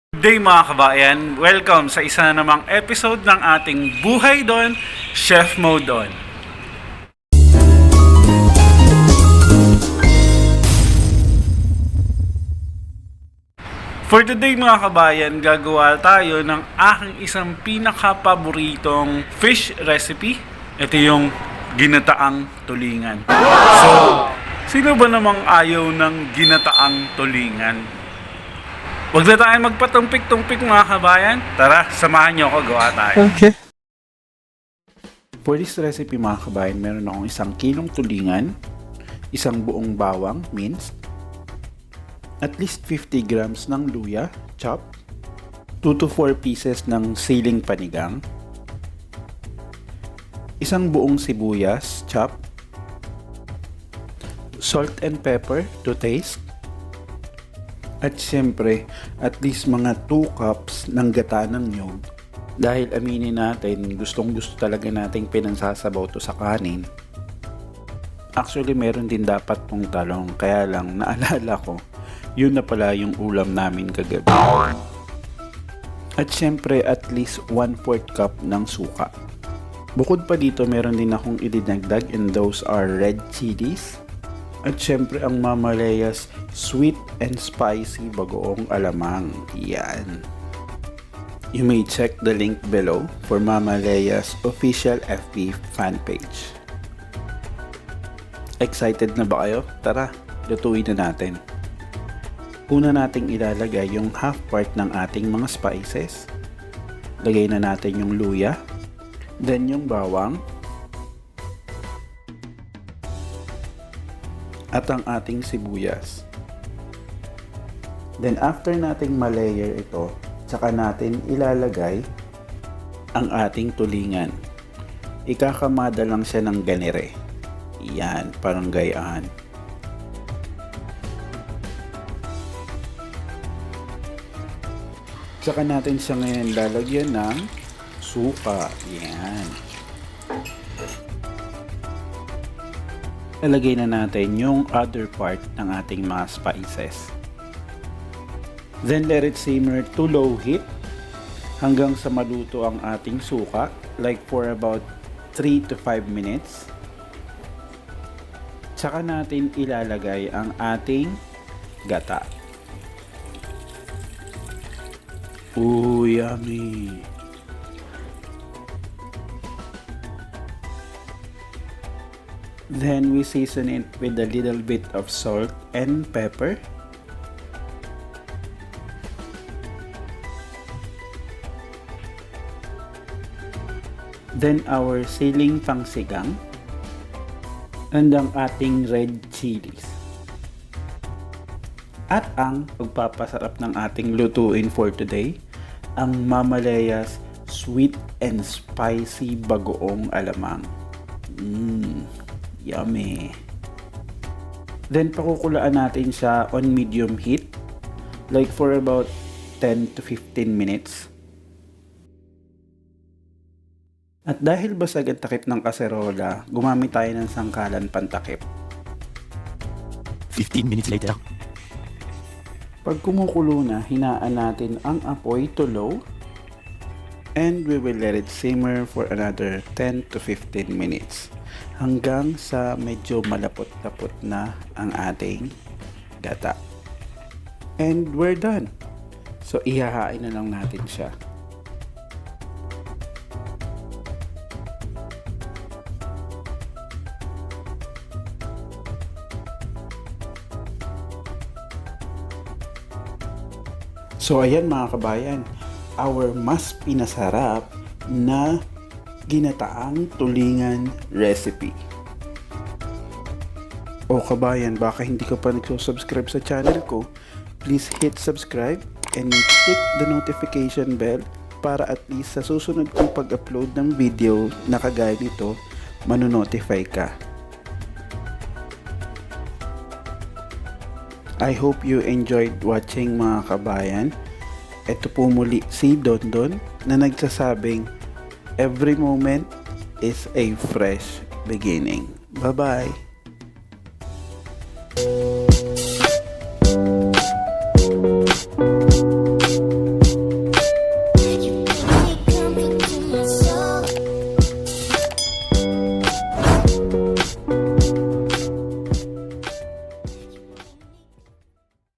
Good day mga kabayan, welcome sa isa na namang episode ng ating Buhay Doon, Chef Mode Doon. For today mga kabayan, gagawa tayo ng aking isang pinaka-paboritong fish recipe. Ito yung Ginataang Tulingan. So, sino ba namang ayaw ng Ginataang Tulingan? Huwag na tayo magpatumpik-tumpik mga kabayan. Tara, samahan nyo ako, gawa tayo. Okay. For this recipe mga kabayan, meron akong 1 kilong tulingan, 1 buong bawang, minced, at least 50 grams ng luya, chopped, 2 to 4 pieces ng siling panigang, 1 buong sibuyas, chopped, salt and pepper to taste, at syempre, at least mga 2 cups ng gata ng nyog. Dahil aminin natin, gustong gusto talaga nating pinansasabaw to sa kanin. Actually, meron din dapat pong talong. Kaya lang, naalala ko, yun na pala yung ulam namin kagabi. At syempre, at least 1/4 cup ng suka. Bukod pa dito, meron din akong idinagdag and those are red chilies. At syempre ang Mama Leah's sweet and spicy bagoong alamang. Yan. You may check the link below for Mama Leah's official FB fan page. Excited na ba kayo? Tara, lutuin na natin. Una nating ilalagay yung half part ng ating mga spices. Lagay na natin yung luya, then yung bawang, at ang ating sibuyas. Then after nating malayer ito, saka natin ilalagay ang ating tulingan. Ikakamada lang siya ng ganire. Yan, parang gayaan. Saka natin siya ngayon lalagyan ng suka. Yan. Ilagay na natin yung other part ng ating mga spices. Then let it simmer to low heat hanggang sa maluto ang ating suka, like for about 3 to 5 minutes. Tsaka natin ilalagay ang ating gata. Ooh, yummy! Then we season it with a little bit of salt and pepper. Then our siling pangsigang and ang ating red chilies. At ang pagpapasarap ng ating lutuin for today, ang Mama Leah's sweet and spicy bagoong alamang. Yummy! Then pakukulaan natin siya on medium heat, like for about 10 to 15 minutes. At dahil basag ang takip ng kaserola, gumamit tayo ng sangkalan pantakip. 15 minutes later. Pag kumukulo na, hinaan natin ang apoy to low and we will let it simmer for another 10 to 15 minutes hanggang sa medyo malapot-lapot na ang ating gata. And we're done. So ihahain na lang natin siya. So ayan mga kabayan, our mas pinasarap na Ginataang Tulingan recipe. O kabayan, baka hindi ka pa nagsusubscribe sa channel ko, please hit subscribe and click the notification bell para at least sa susunod kong pag-upload ng video na kagaya nito, manonotify ka. I hope you enjoyed watching mga kabayan. Ito po muli si Dondon na nagsasabing every moment is a fresh beginning. Bye-bye!